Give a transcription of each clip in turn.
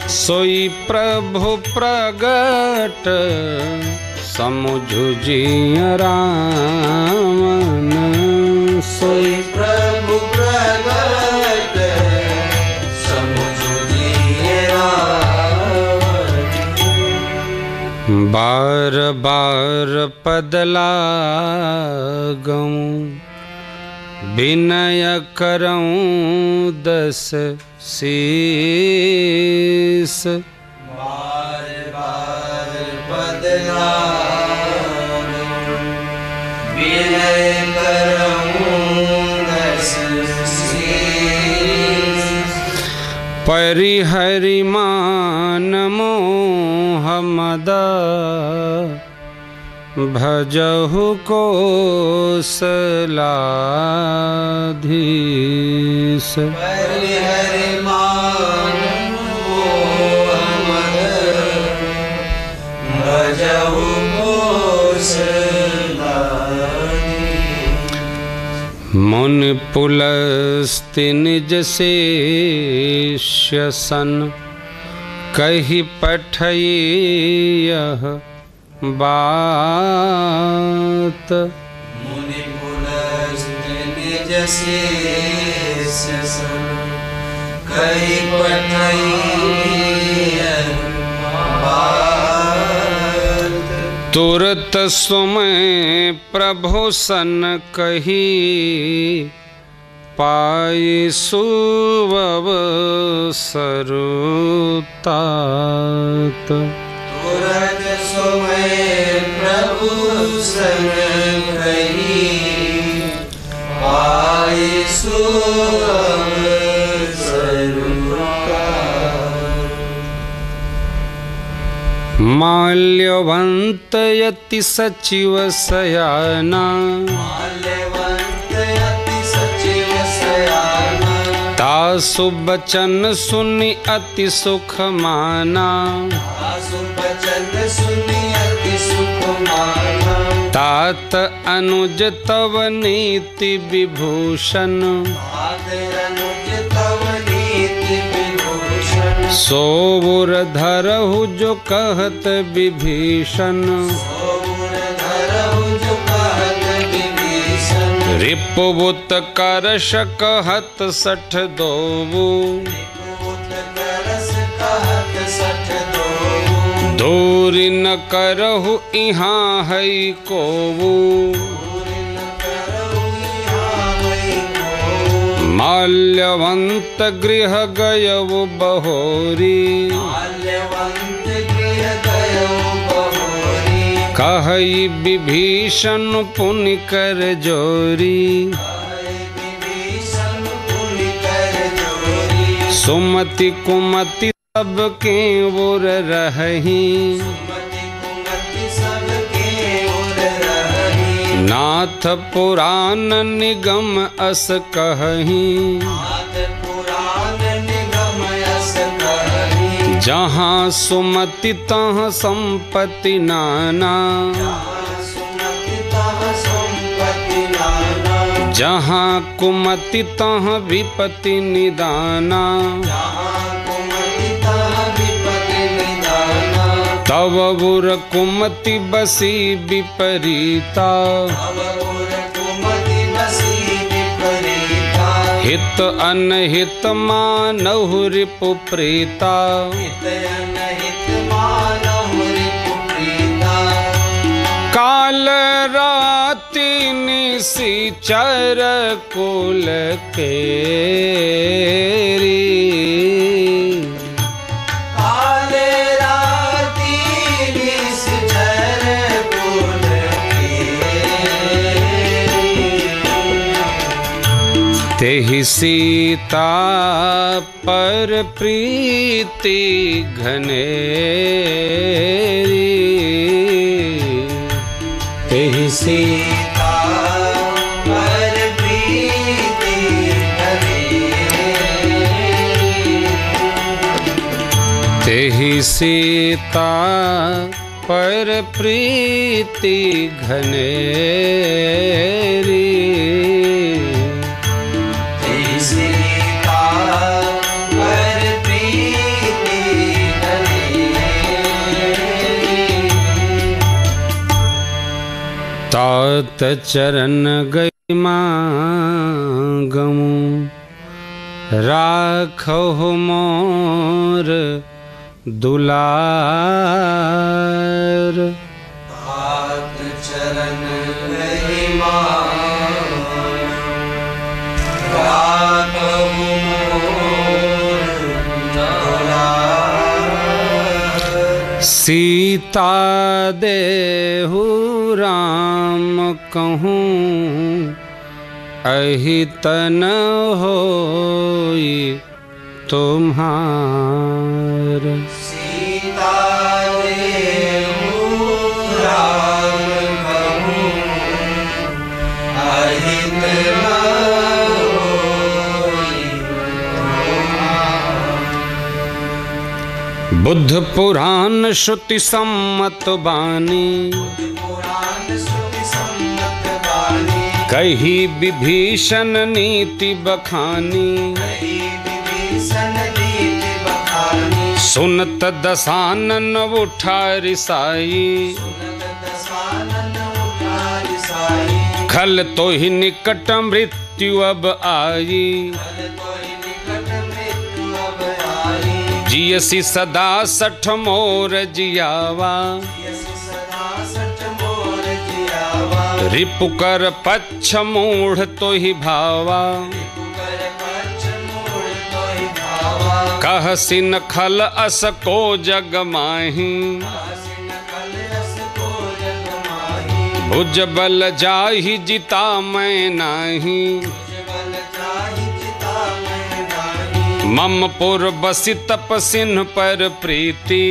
सोई प्रभु प्रगट समुझु जिय रामन। सोई प्रभु प्रगट समुझु जिय रामन। बार बार पद लागऊं विनय करऊं दस शीस। बार बार पद लागऊं विनय करऊं दस शीस। परिहरि मान मोह मद भजहु कोसलाधीश। परिहरि मान मोह मद भजहु कोसलाधीश। मुनि पुलस्ति निज शिष्य सन कहि पठई यह बात। मुनि पुलस्ति निज शिष्य सन कहि पठई यह बात। तुरत सुमय प्रभु सन कही पाई सुअवसरुतात। तुरत सुमय प्रभु सन कही पाई सुअवसरुतात। माल्यवंत यति सचिव सयाना माल्यवंत यति सचिव सयाना। तासु बचन सुनि अति सुख माना। तासु बचन सुनि अति सुख माना। तात अनुज तव नीति विभूषण। तात अनुज तव नीति विभूषण। सोबुर धरहु जो कहत विभीषण। सोबुर धरहु जो कहत विभीषण। रिपुबुत करश कहत सठ दोबु। रिपुबुत करश कहत सठ दोबु। दूरि न करहु इहाँ है कोबू। दूरि न करहु इहाँ है कोबू। माल्यवंत गृह गयउ बहोरी। माल्यवंत गृह गयउ बहोरी। कहई विभीषण पुनि कर जोरी। कहई विभीषण पुनि कर जोरी। सुमति कुमति सब के ओर रहही। सुमति कुमति सब के ओर रहही। नाथ पुराण निगम अस कहही। नाथ पुराण निगम अस कहही। जहाँ सुमति तहाँ संपत्ति नाना। जहाँ सुमति तहाँ संपत्ति नाना। जहाँ कुमति तहाँ विपत्ति निदाना। जहाँ कुमति तहाँ विपत्ति निदाना। तव बुर कुमति बसी विपरीता। तव बुर कुमति बसी विपरीता। हित अनहित मानहु रिपु प्रीता। हित अनहित मानहु रिपु प्रीता। काल राति निशिचर कुल केरी। काल राति निशिचर कुल केरी। तेहि सीता पर प्रीति घनेरी। तेहि सीता पर प्रीति घनेरी। तेहि सीता पर प्रीति घनेरी। सीता पर प्रीति तात चरण गई मांगमु राखो मोर दुलार। तात चरण गई राखो मोर दुलार। सीता देहु राम कहूँ अहित न होई तुम्हार। सीता देहु राम कहूँ अहित न होई तुम्हार। बुद्ध पुराण श्रुति सम्मत बानी कही विभीषण नीति बखानी। सुनत दसानन उठा रिसाई खल तो ही निकट मृत्यु अब आई। जियसी सदा सठ मोर जियावा रिपुकर पच्छ मूढ़ तो ही भावा। कहसिन खल अस को जग माही भुज बल जाहि जिता मैं नाही। मम पुर बसि तपसिन पर प्रीति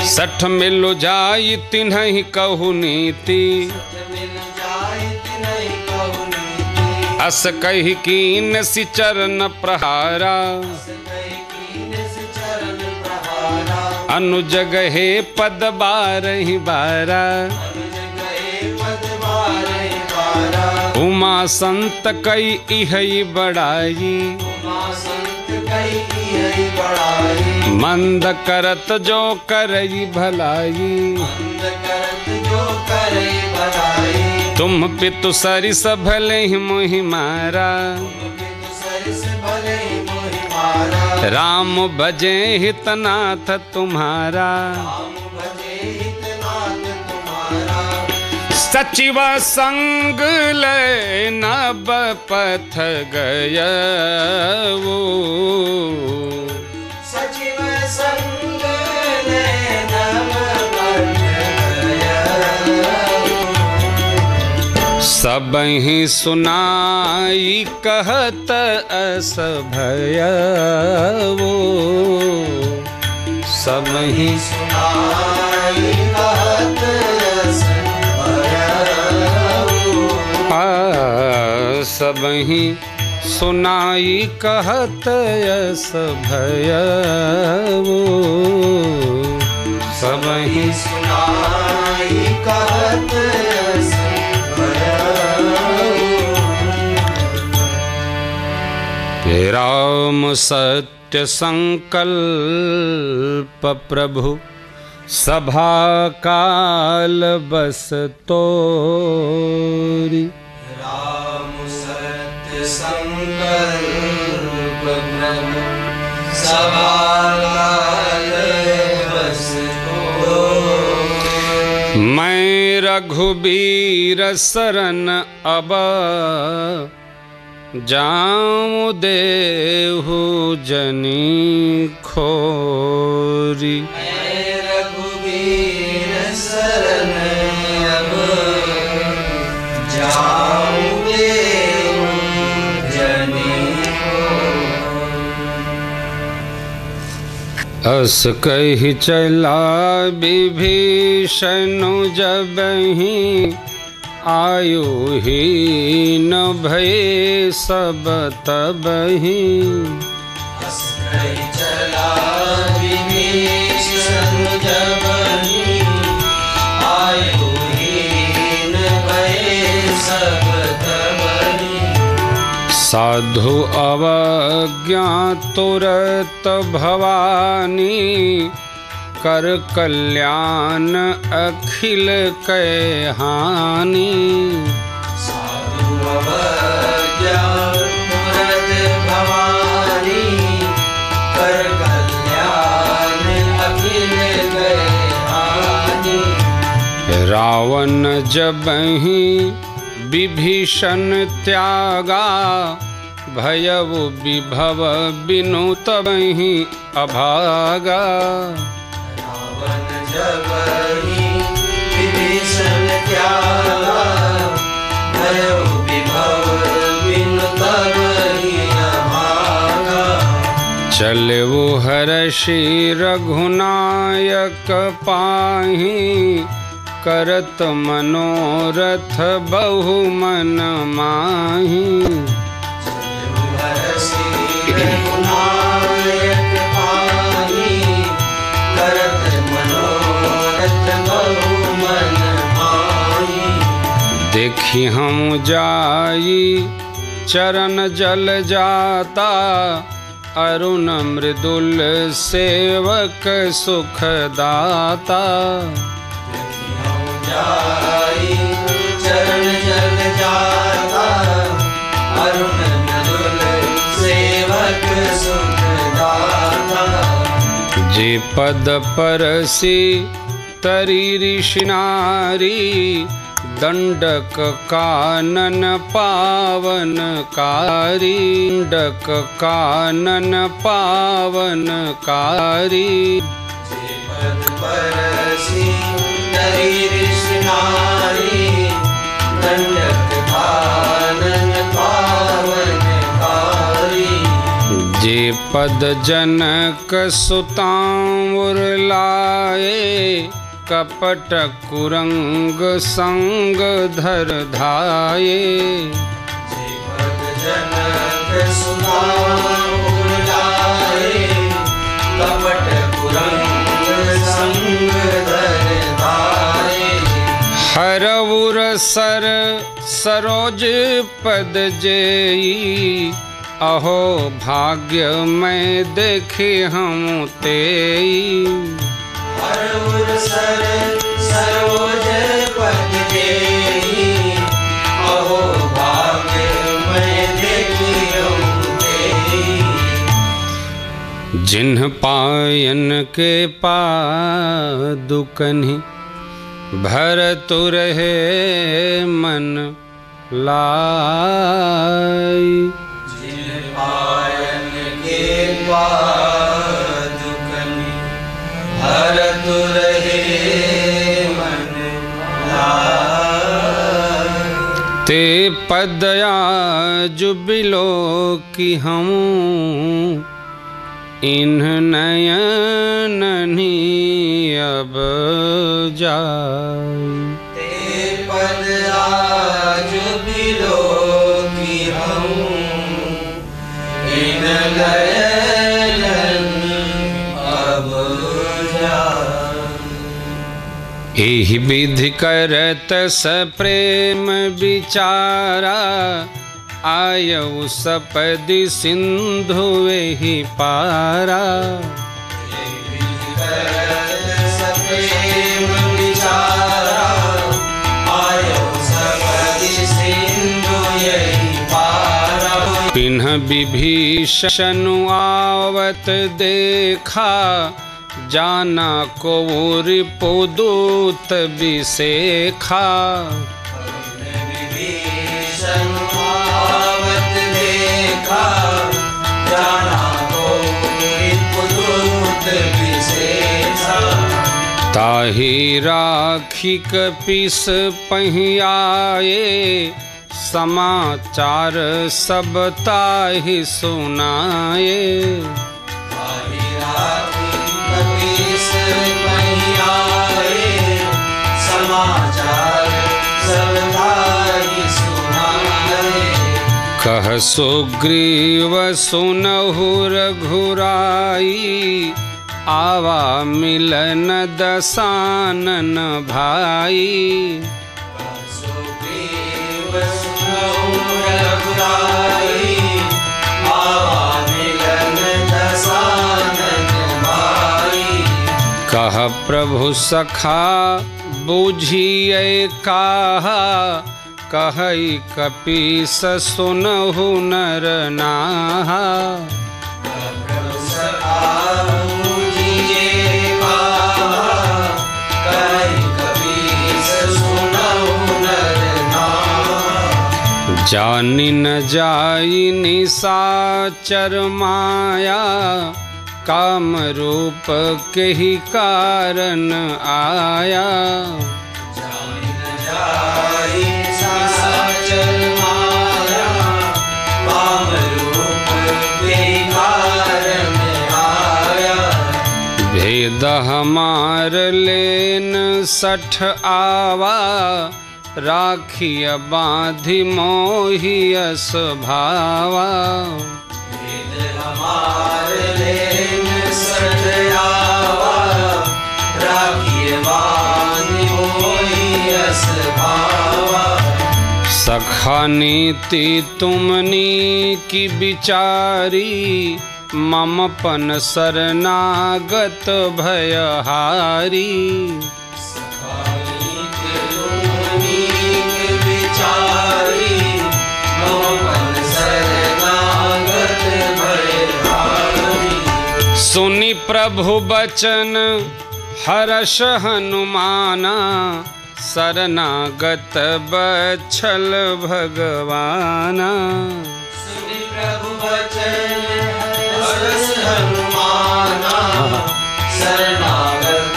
सठ मिलु जाई तिन्हि कहु नीति। अस कहि कीन सि चरण प्रहारा अनुजग हे पद बारहि बारा। उमा संत कई इहई बड़ाई मंद करत जो करई भलाई। तुम पितु सरिस भले ही मोहि मारा राम भजे हितनाथ तुम्हारा। सचिव संग ले नब पथ गयऊ सचिव संग ले नब पथ गयऊ। सबहि सुनाई कहत अस भयऊ सबहि सुनाई कहत अस सबहि सुनाई कहत यस भयऊ सबहि सुनाई कहत यस भयऊ। राम सत्य संकल्प प्रभु सभा काल बस तोरी। राम सत्य संकल्प प्रभु सभा काल बस तोरी। मैं रघुबीर शरण अब जाऊं देहु जनी खोरी। शरण अब जाऊं देहु जनी अस कहि चला विभीषण जबहि आयु हीन भय सब तबहि। अस कहि चला विभीषण जबहि आयु हीन भय सब तबहि। साधु अवज्ञा तुरत भवानी कर कल्याण अखिल कै हानि। साधु अवज्ञा मूरत भवानी, कर कल्याण अखिल कै हानि। रावण जबहि विभीषण त्यागा, भयउ विभव बिनु तबहि अभागा। रावण जबहि विभीषण त्यागा, भयउ विभव बिनु तबहि अभागा। चलऊ हर्षि रघुनायक पाहि, करत मनोरथ बहु मन माहि। रघुनायक पाहि, करत मनोरथ बहु मन माहि। देखि हम जाई चरण जल जाता, अरुण मृदुल सेवक सुख दाता। जाई चरण जल जाता, अरुण मृदुल सेवक सुख दाता। जे पद परसि तरि ऋषि नारी, दंडक कानन पावन कारी। दंडक कानन पावन कारी। जे पद परसि तरि ऋषि नारी, दंडक कानन पावन कारी। जे पद जनक सुतांवर लाए, कपट कुरंग संग धर धाये। जे पद जनक सुतांवर लाए, कपट कुरंग संग धर धाये। हरउर सर सरोज पद जेई, अहो भाग्य मैं देखे हम तेई। हरउर सर सरोज पद जेई, अहो भाग्य मैं देखे हम तेई। जिन्ह पायन के पादुकनि, भरत रहे मन लाई। जिन पायन के पादुकनि, भरत रहे मन लाई। ते पदया जुबिलो कि हम, इन्ह नयननि अब जाई। ते पद आज बिलो कि हम, इन नयन अब जाई। एहि विधि करत सप्रेम विचारा, आयउ सपदि सिंधु एहि पारा। सप्रेम विचारा, आयउ सपदि सिंधु एहि पारा। पिन्ह विभीषण आवत देखा, जाना को रिपुदूत विसेखा। विभीषण आवत देखा, जाना को रिपुदूत विसेखा। ताहि राखी कपिस पहियाए, समाचार सब ताहि सुनाए। ताहि राखी कपिस पहियाए, समाचार सब ताहि सुनाए। कह सुग्रीव सुनहु रघुराई, आवा मिलन दसानन भाई। सुग्रीव सुनहु रघुराई, आवा मिलन दसानन भाई। कह प्रभु सखा बूझिए काहा, कहई कपीस सुनहु नर नाहा। प्रभु सखा बूझिए काहा, कहई कपीस सुनहु नर नाहा। जानि न जाई निशाचर माया, काम रूप के ही कारण आया। जानि न जाई निशाचर माया, काम रूप के ही कारण आया। भेद हमार लेन सठ आवा, राखिय बांधि मोहियस भावा। भेद हमार लेन सठ आवा, राखिय बांधि मोहियस भावा। सखा नीति तुमनी की विचारी, ममपन शरणागत भयहारी। सुनि प्रभु बचन हर्ष हनुमाना, शरणागत बच्छल भगवाना। सुनि प्रभु बचन हर्ष हनुमाना, शरणागत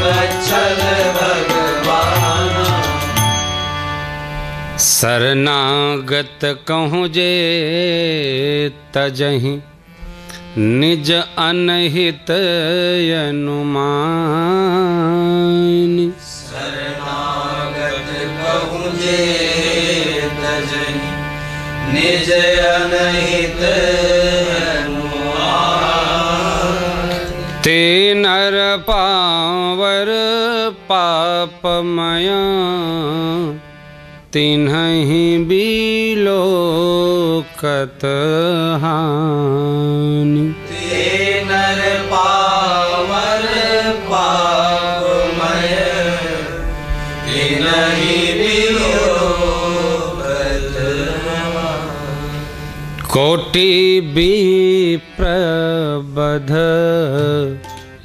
बच्छल भगवाना। शरणागत कहूँ जे तजहि, निज अनहित अनुमान। शरणागत कहूँ जे तजहि, निज अनहित अनुमान। ते नर पावर पापमया, तिन्हि बिलोकत हानि। ते नर पावर पापमय, तिन्हि बिलोकत हानि। कोटि विप्रबध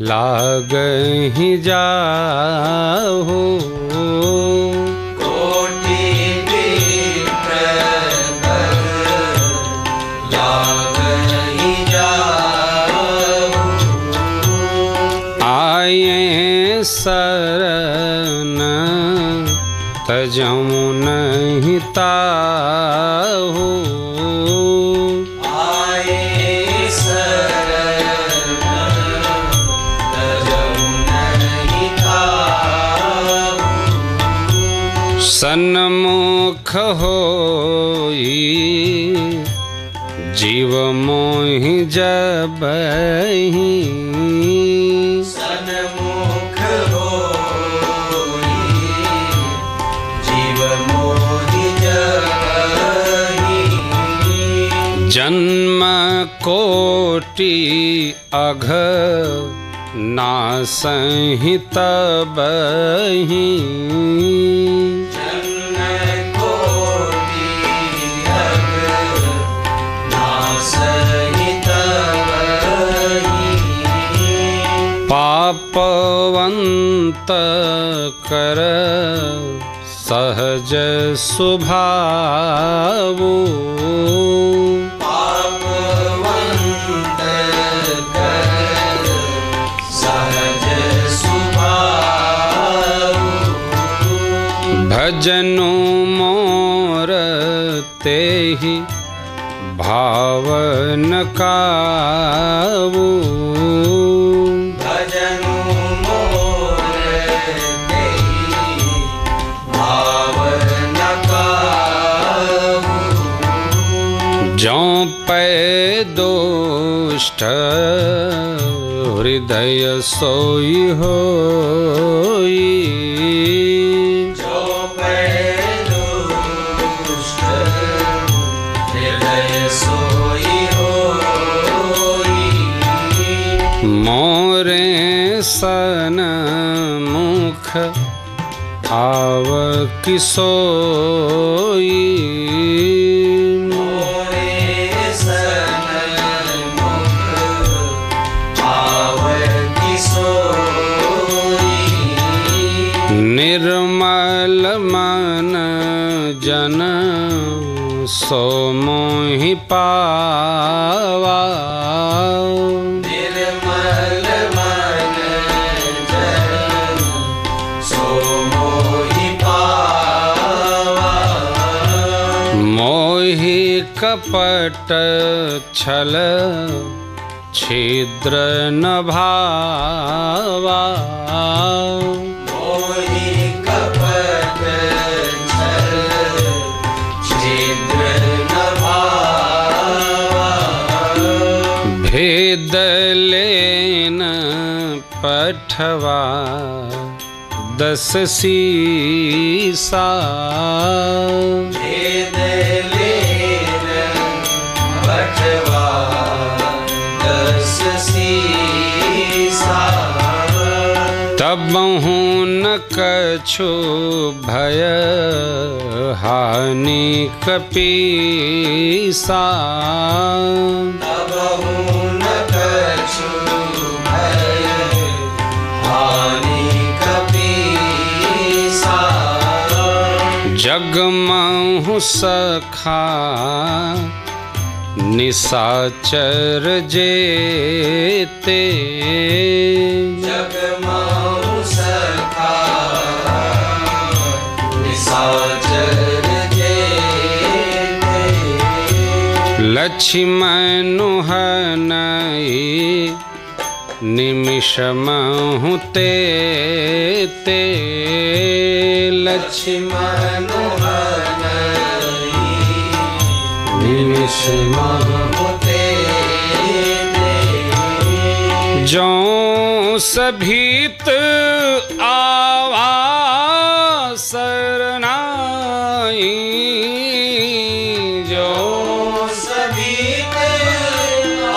लागहि जाहु, शरण तजहु नहीं ताहु। आए शरण तजहु नहीं ताहु। सन्मुख होई जीव मोहि जबहि, जन्म कोटि अघ नासहि तबहि। जन्म कोटि अघ नासहि तबहि। पापवंत कर सहज स्वभावो, पापवंत कर सहज स्वभावो। भजनु मोर तेहि भावन कावो। भजनु मोर तेहि भावन कावो। जौं पै दुष्ट हृदय सोई होई, जौं पै दुष्ट हृदय सोई होई। मोरे सन्मुख आव किसोई। मोरे सन्मुख आव किसोई। निर्मल मन जन सो मोहि पावा। निर्मल मन जन सो मोहि पावा। मोहि कपट छल छिद्र न भावा। मोहि कपट छल छिद्र न भावा। भेद लेन पठवा 10 सीसा। भेद लेन पठवा 10 सीसा। तबहु न कछु भय हानि कपीसा। तबहु न कछु भय हानि कपीसा। जगमहु सखा निशाचर जेते। जगमहु सखा निशाचर जेते। लक्ष्मण हनई निमिषमहु ते। लक्ष्मण हनई निमिषमहु ते। जो सभीत आवा सरनाई। जो सभीत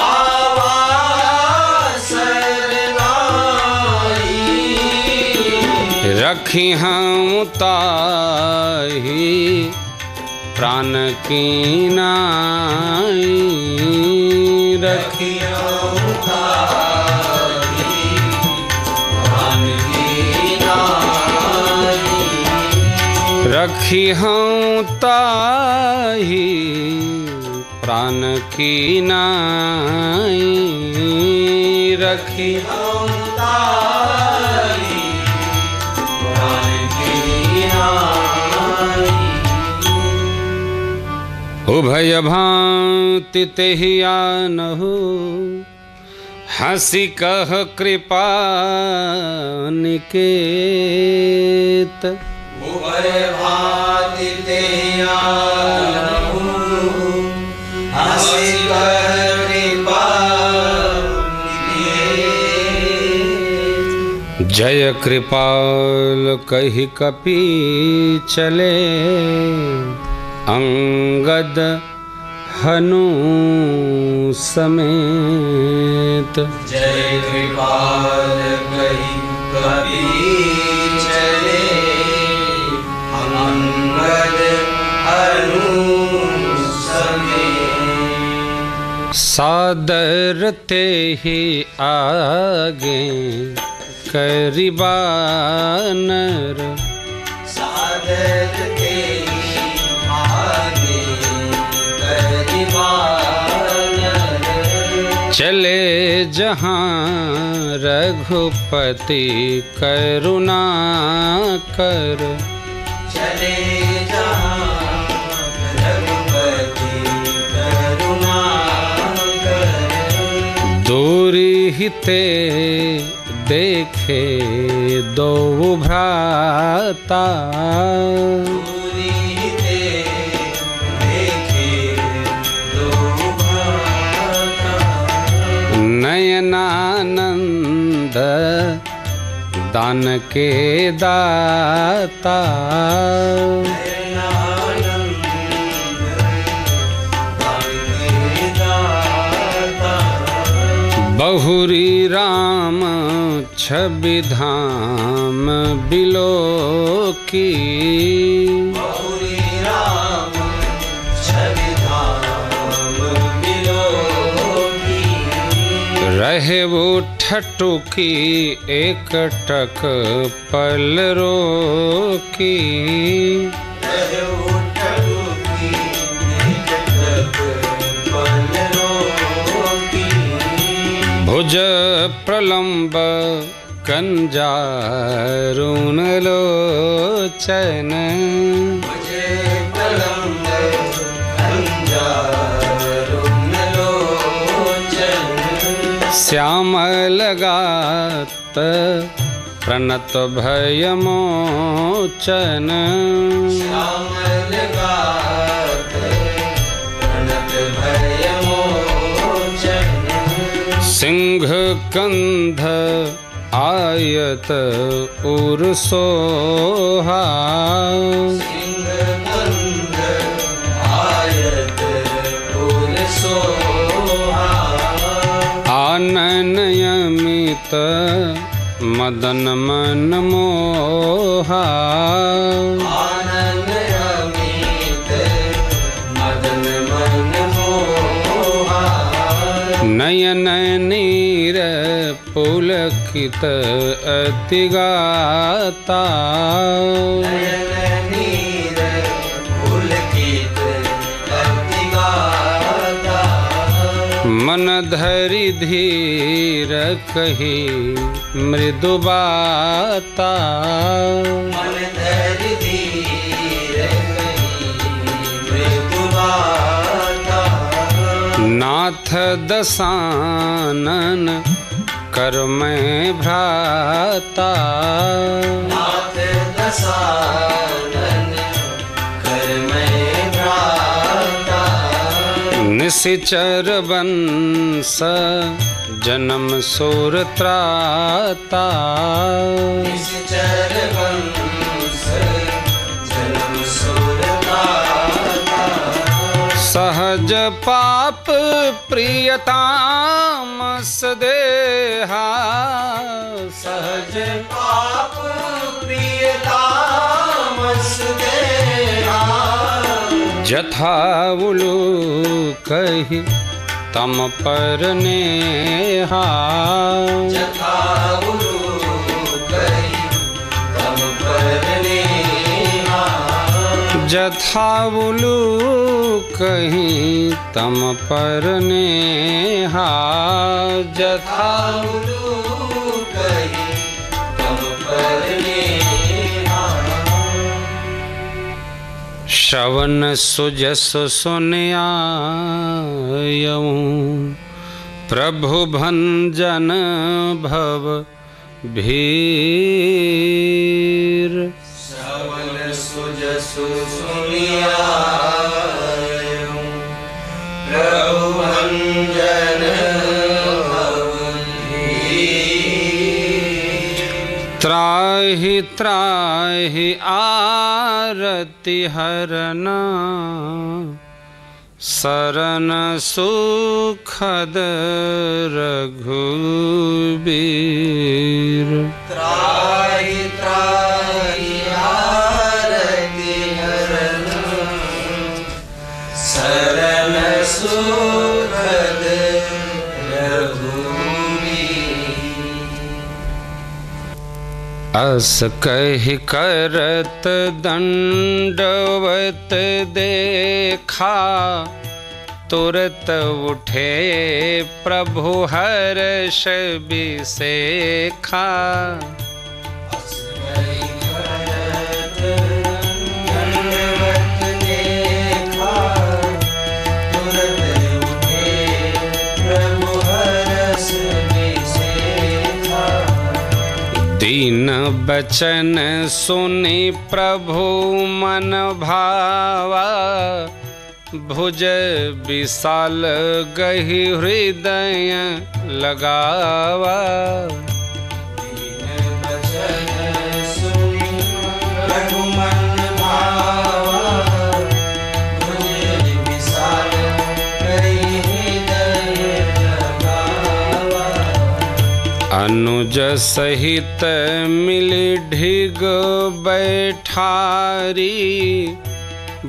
आवा सरनाई। रखी हम ताही प्राण की नाई। रखियो तारी प्राण की नाई। रखी हम ताही प्राण की नाई। रखी हम तारी प्राण की नाई। उभय भांति तेहि आनहु हंसी कह कृपा निकेत। उभय भांति तेहि आनहु हंसी कह कृपा निकेत। जय कृपाल कहि कपि चले अंगद हनु समेत। जय कृपाल कहि कपि चले अंगद हनु समेत। सादर तेहि आगे करिबानर। सादर तेहि आगे करिबानर। चले जहाँ रघुपति करुणा कर। चले जहाँ रघुपति करुणा कर। दूरी हिते देखे दो भ्राता। दूरी ते देखे दो भ्राता। नयनानंद दान के दाता। बहुरी राम छवि धाम बिलोकी, बहुरी राम छवि धाम बिलोकी। रहे वो ठटुकी एकटक पल रोकी, रहे वो ठटुकी एकटक पल रोकी। भुज प्रलंब कंजारुण लोचन, मुझे प्रलंब कंजारुण लोचन। श्यामल गात प्रणत भय मोचन, श्यामल गात प्रणत भय मोचन। सिंह कंध आयत उर सोहा, सिंह कंध आयत उर सोहा। आनन यमित मदन मन मोहा, आनंद अमित मदन मन मोहा। नयन नीर पुलकित अति गाता, नयन नीर पुलकित अति गाता। मन धरि धीर कही मृदु बाता, मन धरि धीर कही मृदु बाता। नाथ दसानन कर मैं भ्राता, नाथ दसानन कर मैं भ्राता। निशिचर बंस जन्म सुर त्राता, निश्चर वंश जन्म सुर त्राता। सहज पाप प्रियतामस देहा, सहज पाप प्रियतामस देहा। जथा उलू कही तम पर नेहा, जथा उलू कही तम पर नेहा। जथा उलू कही तम पर नेहा, जथा उलू कही तम पर नेहा। श्रवण सुजस सुनयायऊं प्रभु भंजन भव भीर। श्रवण सुजसु सुनियायूं प्रभु भंजन भव भीर। त्राहि त्राहि आरति हरना, शरण सुखद रघुबीर। त्राहि त्राहि आरति हरन, शरण सुखद रघुबीर। अस कहि करत दंडवत देखा, तुरत उठे प्रभु हर्ष बिसेखा। दीन बचन सुनि प्रभु मन भावा, भुज विशाल गहि हृदय लगावा। दीन बचन सुनि प्रभु मन भावा, भुज विशाल गहि हृदय लगावा। अनुज सहित मिली ढिग बैठारी,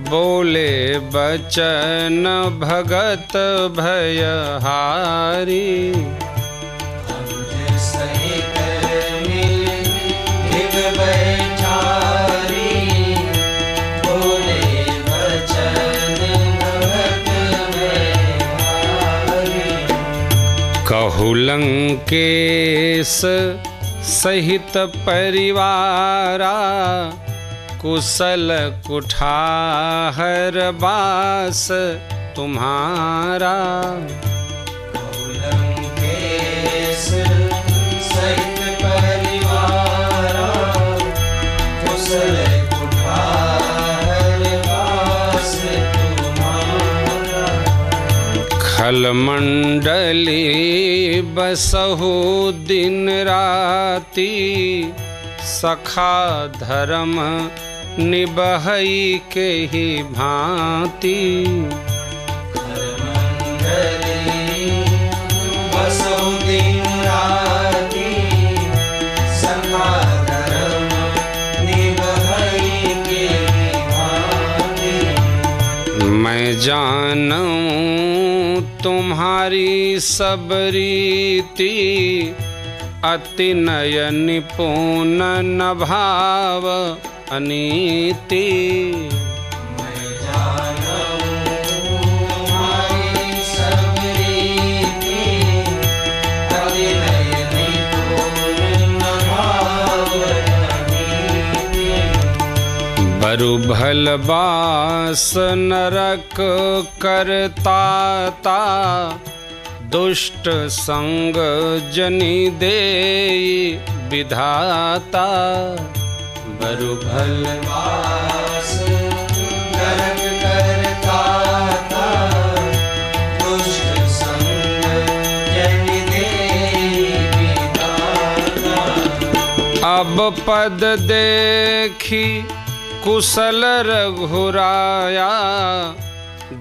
बोले बचन भगत भयहारी। अनुज सहित मिली ढिग बैठारी, बोले बचन भगत भयहारी। कहु लंकेश सहित परिवारा, कुशल कुठार बास तुम्हारा। लंकेश सहित परिवारा, कुशल कुठार बास तुम्हारा। खल मंडली बसहु दिन राती, सखा धर्म निबहई के ही भांति। मंडली बसहु दिन राती, सखा धर्म निबहई के ही भांति। मैं जानूं तुम्हारी सब रीति, अति नय निपुण न भाव अनीति। मैं जानूं तुम्हारी सब रीति, अति नय निपुण न भाव अनीति। बरु भल बास नरक करताता, दुष्ट संग जनि देई विधाता। बरु भल बास नरक करताता, दुष्ट संग जनि देई विधाता। अब पद देखी कुशल रघुराया,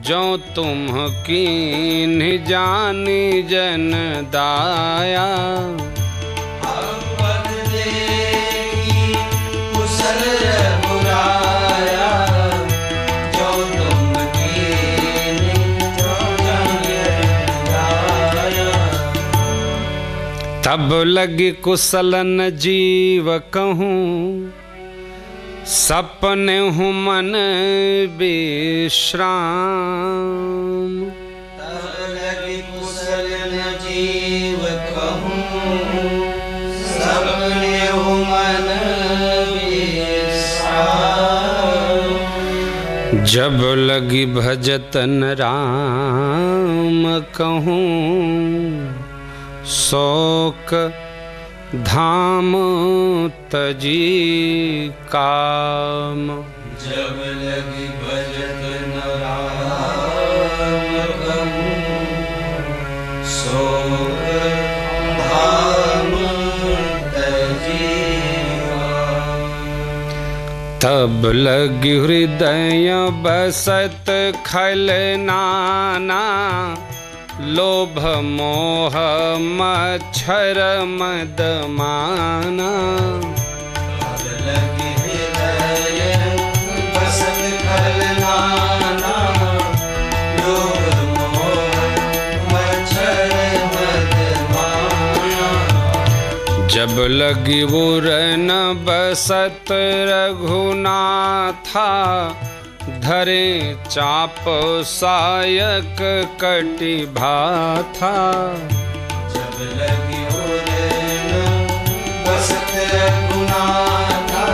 जो तुम कीन्ह जानी जन दाया। पद देखी कुशल रघुराया, जो तुम कीन्ह जानी जन दाया। तब लगी कुशलन जीव कहूँ, सपने हूँ मन विश्राम। तब लगी कुशलन जीव कहूँ, सपने हूँ मन विश्राम। जब लगी भजतन राम कहूँ, शोक धाम तजी काम। जब लगी भजत राम कहूँ, शोक धाम तजी काम। तब लगी हृदय बसत खल नाना, लोभ मोह मच्छर मद माना। तब लगी हृदय बसत खल नाना, लोभ मोह मच्छर मद माना। जब लगी उरन बसत रघुनाथा, धरे चाप सायक कटि भाथा। जब लगी उरन बसत रघुनाथा,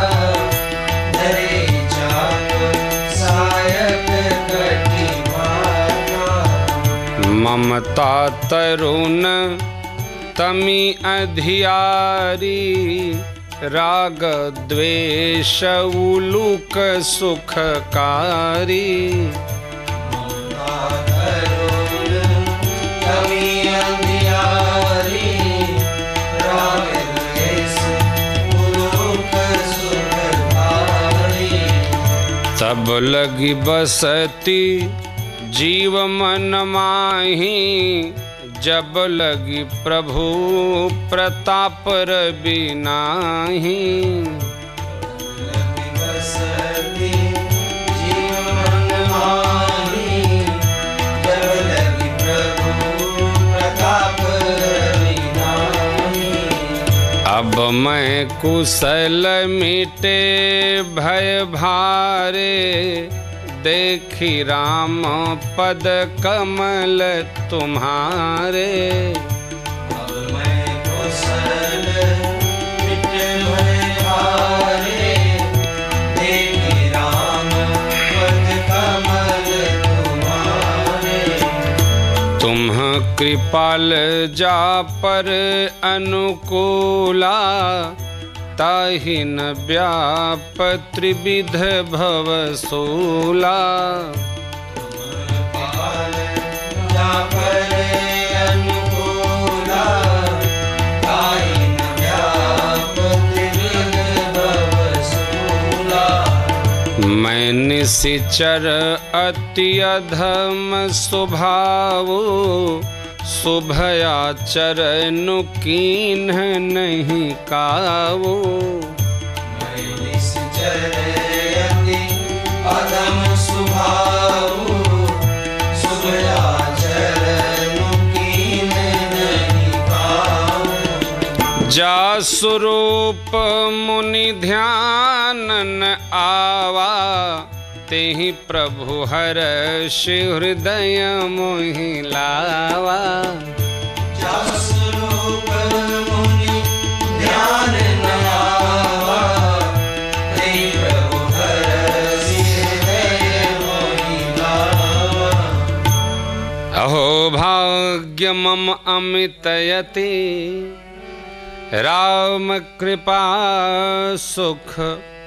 धरे चाप सायक कटि भाथा। ममता तरुण तमी अधियारी, राग द्वेष उलूक सुखकारी। ममता तरुण तमी अंधियारी, राग द्वेष उलूक सुखकारी। तब लगी बसती जीव मन माही, जब लगी प्रभु प्रताप रवि नाही। अब मैं कुशल मिटे भय भारे, देखी राम पद कमल तुम्हारे। अब मैं कुशल मिटे भय भारे, देखी राम पद कमल तुम्हारे। तुम कृपाल जा पर अनुकूला, ताहि न व्याप त्रिविध भवसूला। कृपाल जा पर अनुकूला, ताहि न व्याप त्रिविध भवसूला। मैं निशिचर अति अधम स्वभावो, शुभयाचरण कीन्ह नहीं कावो। मैं निश्चर अति अधम स्वभावो, शुभयाचरण कीन्ह नहीं कावो। जा स्वरूप मुनि ध्यान न आवा, तेहि प्रभु हर्ष हृदय मोहि लावा। जा स्वरूप मुनि ध्यान न आवा, तेहि प्रभु हर्ष हृदय मोहि लावा। अहो भाग्य मम अमितयति, राम कृपा सुख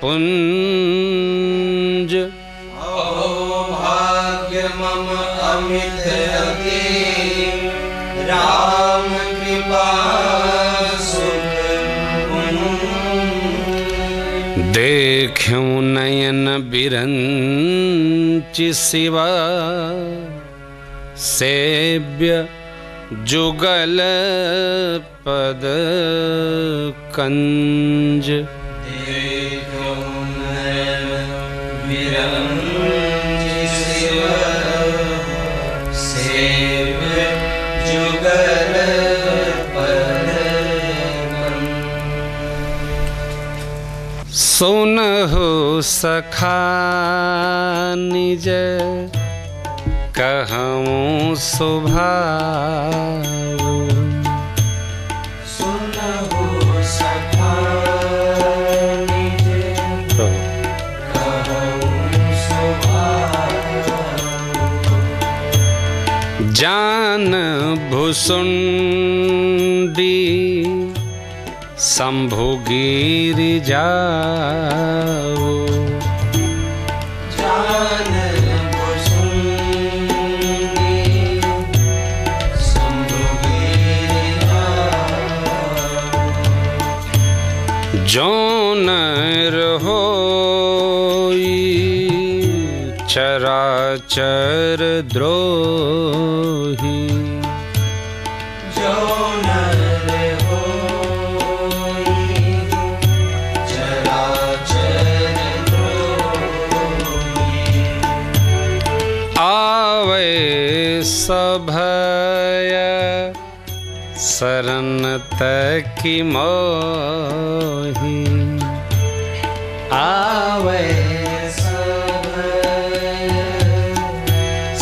पुंज। अहो भाग्य मम अमित अति, राम कृपा सुख पुंज। देखूं नयन बिरंचि शिवा, सेव्य जुगल पद कंज। देखूं नयन बिरंचि शिवा, सेव्य जुगल पद कंज। सुनहु सखा निज, कहूँ सुभाऊ। सुनहु सखा निज, कहूँ सुभाऊ। जान भुसुंडी शंभु गिरि जाओ। जान भुसुंडी शंभु गिरि जाओ। जौन रहोई चराचर द्रोही, जौन रहोई चराचर द्रोही। आवे सभय शरण तकी मोही। आवे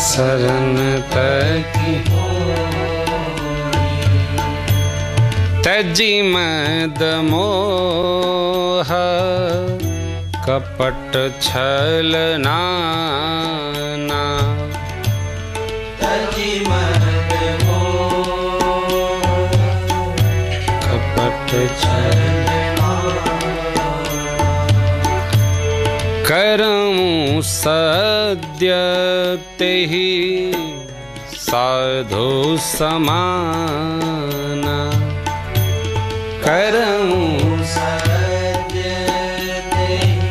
शरण तकी तजी मद मोह, कपट छल नाना। तजी मद मोह, कपट छल करऊं सद्य तेहि साधु समाना। करऊं सद्य तेहि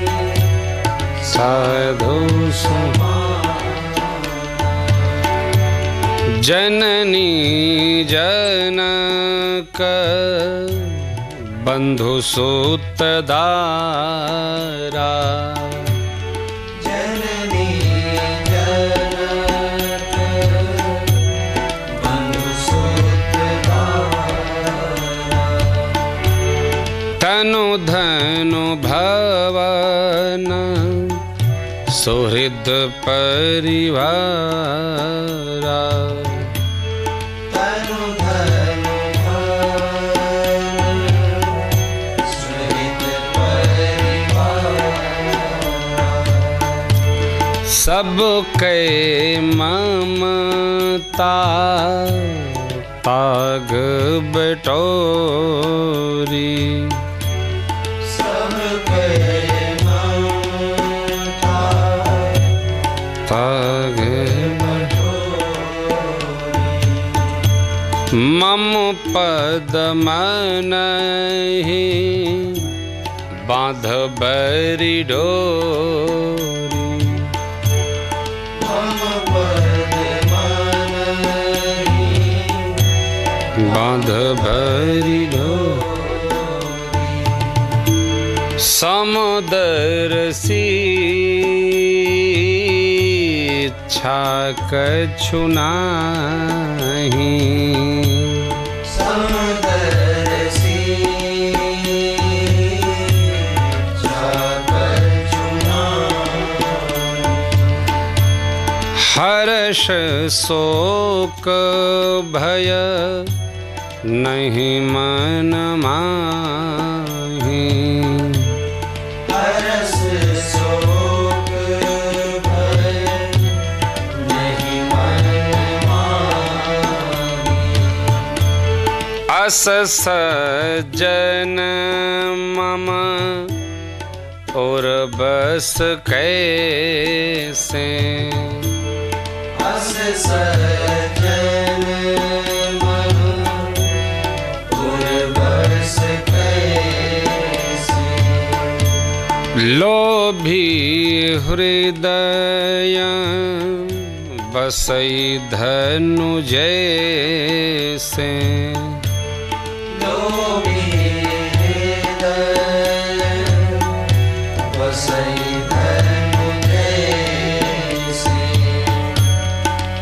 साधु समाना। जननी जनक बंधु सूत दारा जननी जनक बंधु सूत दारा तनु धनु भवन सुहृद परिवारा तनु धनु भवन सुहृद परिवारा सबके ममता ताग बटोरी मम पद मनहि बांध बरी डोरी मम पद मनहि बांध बरी डोरी समुदर सी इच्छा कछु नाही हर्ष शोक भय नहीं मन माही हर्ष शोक भय नहीं मन माही अस सज्जन मम और बस कैसे अस सज्जन मम और बस कैसे लोभी हृदय बसई धनु जैसे लोभी हृदय बसई धनु जैसे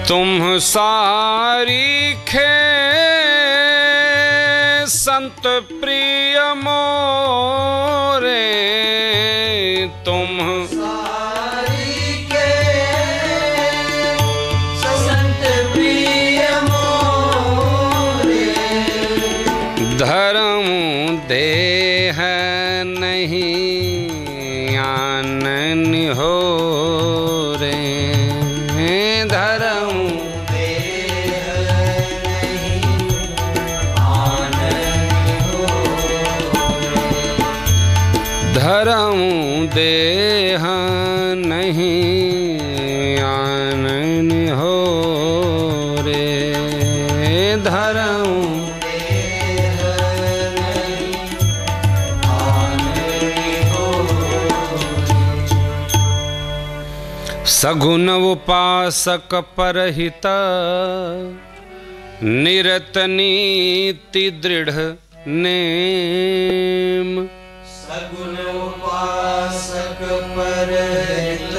तुम सारीखे संत प्रिय मोरे तुम सारीखे संत प्रिय मोरे धर्म देह नहीं आनन हो रे धर्म धर्म देह नहीं आनन हो रे धर्म देह नहीं आनन हो सगुन उपासक परहित निरत नीति दृढ़ नेम सगुण उपासक परहित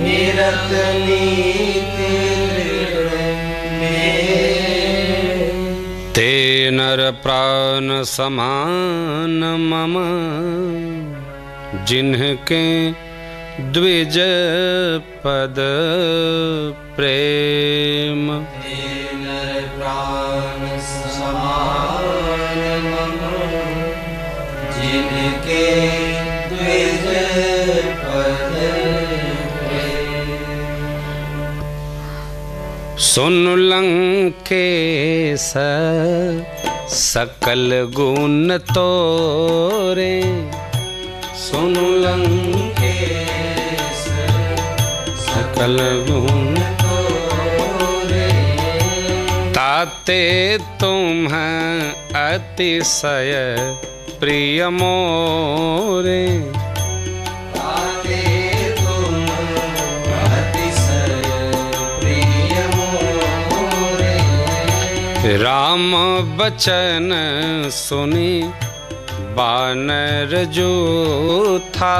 निरत नीति दृढ़ नेम ते नर प्राण समान मम जिनके द्विज पद प्रेम नर प्राण समान मम जिनके द्विज पद सुन लंकेश सकल गुण तोरे सुन लंकेश सकल गुण तोरे ताते तुम अतिशय प्रिय मोरे ताते तुम अतिशय प्रिय मोरे राम बचन सुनी बानर जो था,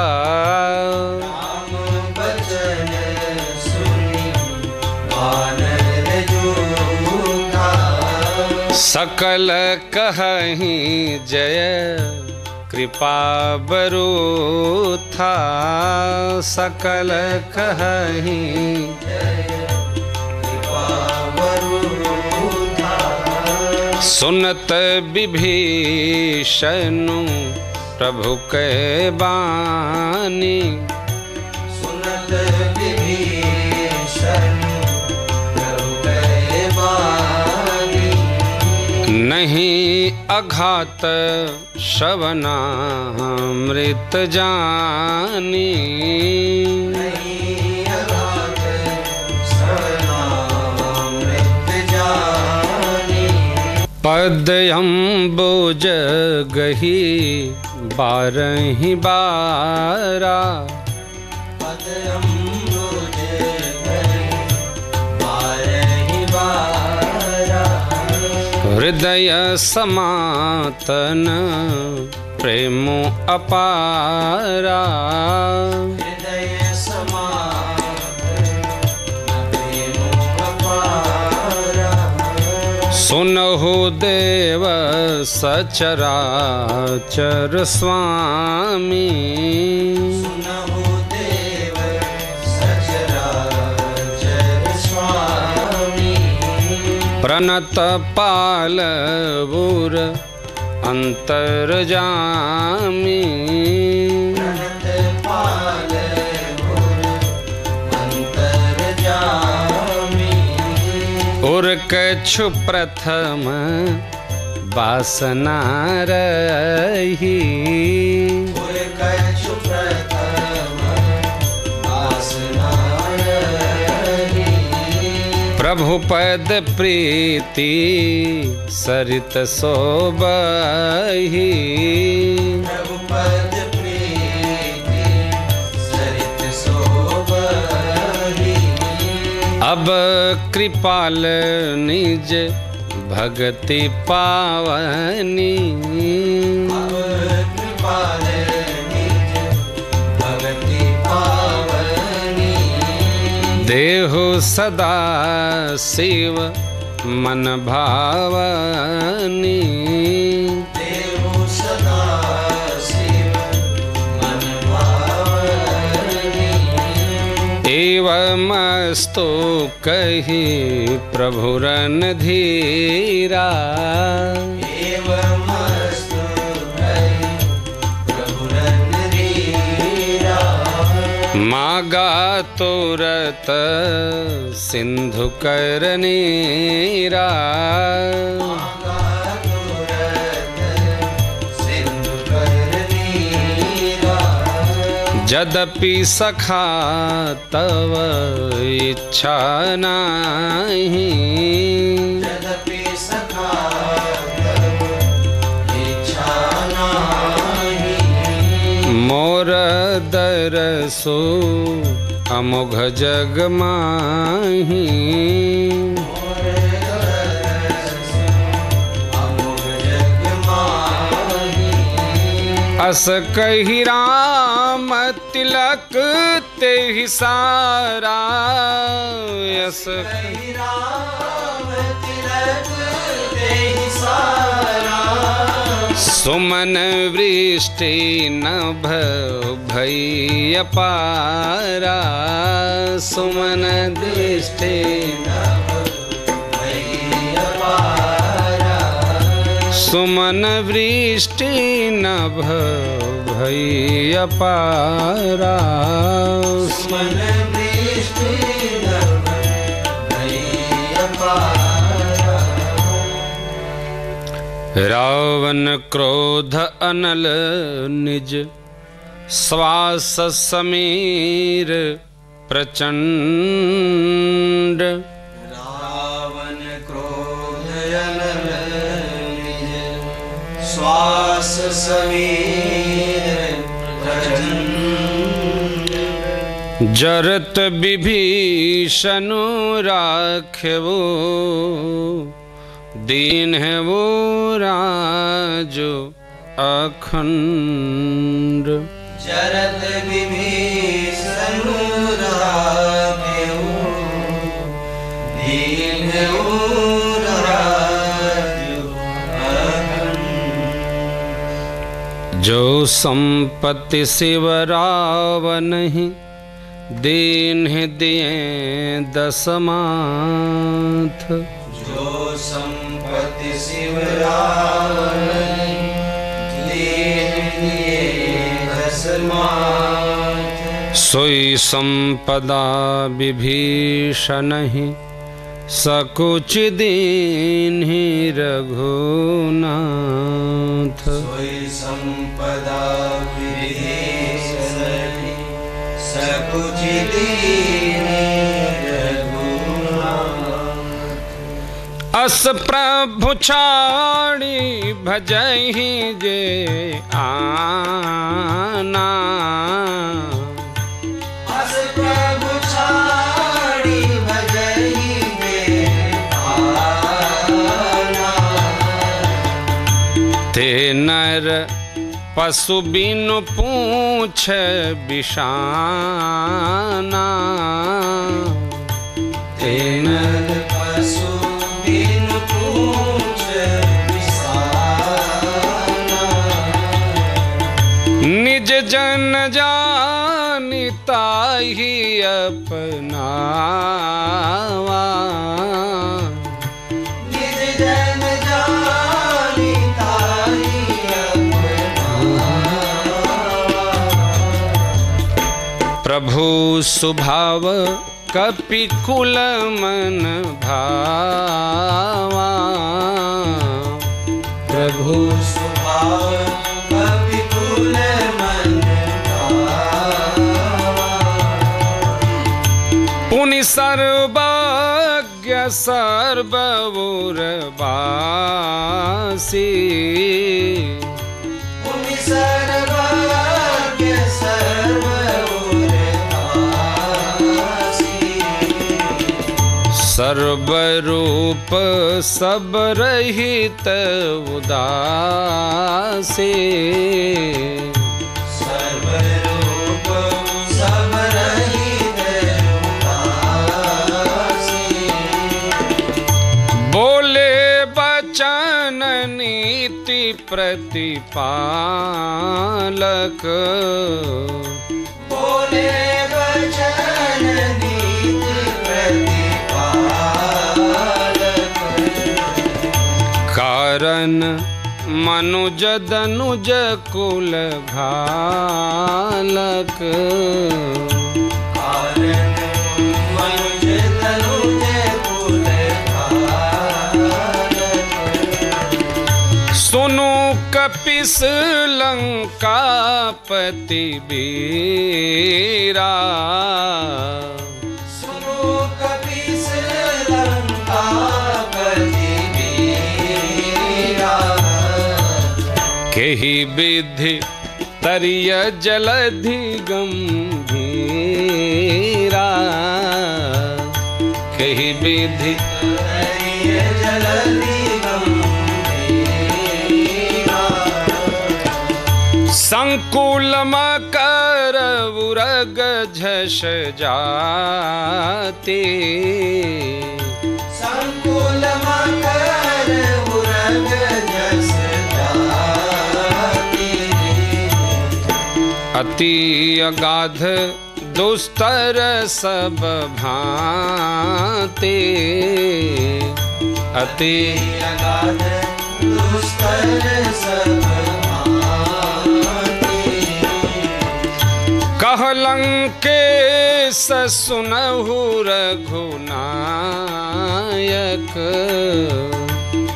राम बचन सुनी बानर जो था, सकल कहहीं जय कृपा बरु था, सकल कहहीं कृपा बरु था, सुनत विभीषणु प्रभु के बानी, सुनत विभीषण प्रभु के बानी, नहीं अघात श्रवणामृत जानी, नहीं अघात श्रवणामृत जानी, पदयम्बुज गही बारहि बारा, पदयम्बुज गही बारहि बारा, हृदय समातन प्रेमो अपारा, हृदय समातन प्रेमो अपारा, सुनहु देव सचराचर स्वामी, सुनहु देव सचराचर स्वामी, प्रणत पालवुर अंतर्जामी, प्रणत पालवुर अंतर्जामी, उर कछु प्रथम वासना रही, उर कछु प्रथम वासना रही, प्रभु पद प्रीति सरित सोबही, प्रभु पद प्रीति सरित सोबही, अब कृपाल निज भगति पावनी, अब कृपाल निज भगति पावनी, देहु सदा शिव मन भावनी, देहु सदा शिव मन भावनी, एवमस्तु कही प्रभु रणधीरा, एवमस्तु कही प्रभु रणधीरा, मागा तुरत सिंधु कर नीरा, मागा तुरत सिंधु कर नीरा, यद्यपि सखा तव इच्छा नाही, यद्यपि सखा तव इच्छा नाही, मोर दरसो अमोघ जग माही, मोर दरस अमोघ जग माही, अस कही राम तिलक तेहि सारा, अस कही राम तिलक तेहि सारा, सुमन वृष्टि नभ भई अपारा, सुमन दृष्टि भई अपारा, सुमन वृष्टि नभ भई अपारा, सुमन वृष्टि नभ भई अपारा, रावण क्रोध अनल निज श्वास समीर प्रचंड, रावण क्रोध अनल निज श्वास समीर प्रचंड, जरत विभीषणु राखवो दीन है वो राजो अखंड। जरत विभीषण राघव, दीन है वो राजो अखंड। जो संपत्ति शिव रावण ही दीन है दिए दसमाथ। जो संपत्ति शिव रावण दीन दिए दसमाथ। सोई संपदा विभीषण ही सकुच दीन ही रघुनाथ। सोई संपदा विभीषण ही सकुच दीन रघुनाथ। अस प्रभु छाड़ी भजहि जे आना। अस प्रभु छाड़ी भजहि जे आना। ते नर पशु बिनु पूछ बिषाना। ते नर पशु बिनु पूछ बिषाना। निज जन जानिता ही अपनावा। निज जन जानिता ही प्रभु सुभाव कपिकुल मन भावा। प्रभु स्वभाव कपिकुल मन भावा। पुनि सर्वज्ञ सर्वउरवासी। पुनि सर्वज्ञ सर्वउरवासी। सर्वरूप सब रहित उदासी। सर्वरूप सब रहित उदासी। बोले बचन नीति प्रतिपालक। बोले वचन नीति प्रतिपालक। कारण मनुज दनुज कुल घालक। कारण मनुज तनुज कुल घालक। सुनु कपिस लंकापति वीरा। सुनो कपिस लंकापति वीरा। केहि विधि तरिय जलधि गंभीरा। केहि विधि हरिय जलधि गंभीरा। संकुल मकर उरग झष जाते। संकुल मकर उरग जस जाते। अति अगाध दुस्तर सब भांते। अति अगाध दुस्तर सब भांति। कहलंकेश सुनहु रघुनायक।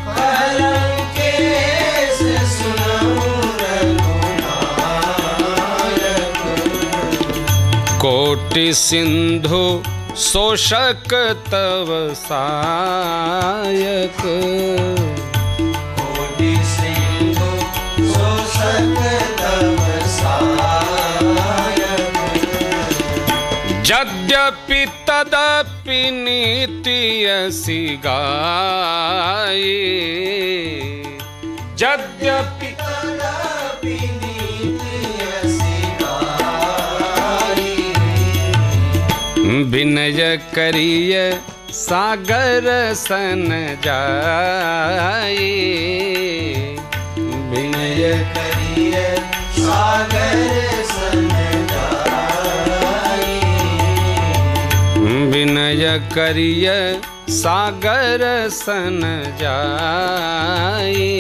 कहलंकेश सुनहु रघुनायक। कोटि सिंधु शोषक तव सायक। कोटि सिंधु शोषक तव सायक। यद्यपि तदपि नीति असी गाई। यद्यपि तदपि नीति असी गाई। विनय करिय सागर सन जाई। विनय करिय सागर सन जाई। विनय करिय सागर सन जाई।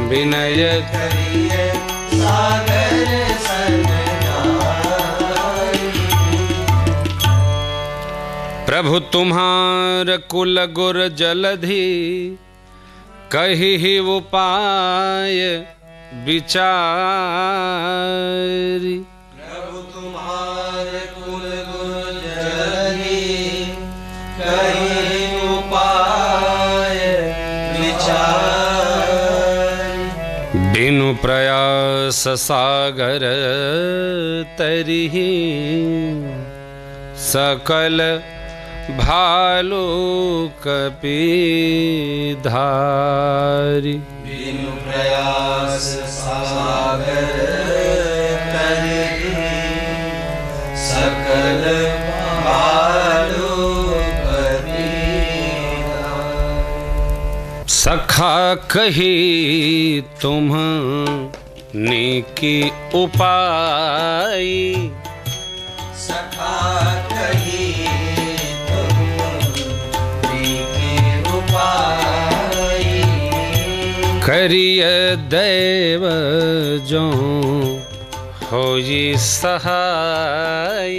विनय करिय सागर सन जाई। प्रभु तुम्हार कुल गुर जलधि कहि उपाय विचारी। प्रभु तुम्हार कुल गुर जलधि कहि उपाय विचारी। बिनु प्रयास सागर तरिहि सकल भालू कपिधारी। बिनु प्रयास सागर तरिहि सकल भालू कपिधारी। सखा कही तुम नेकी उपाय। सखा कही तुम नीके उपाय। करिय दैव जो होई सहाय।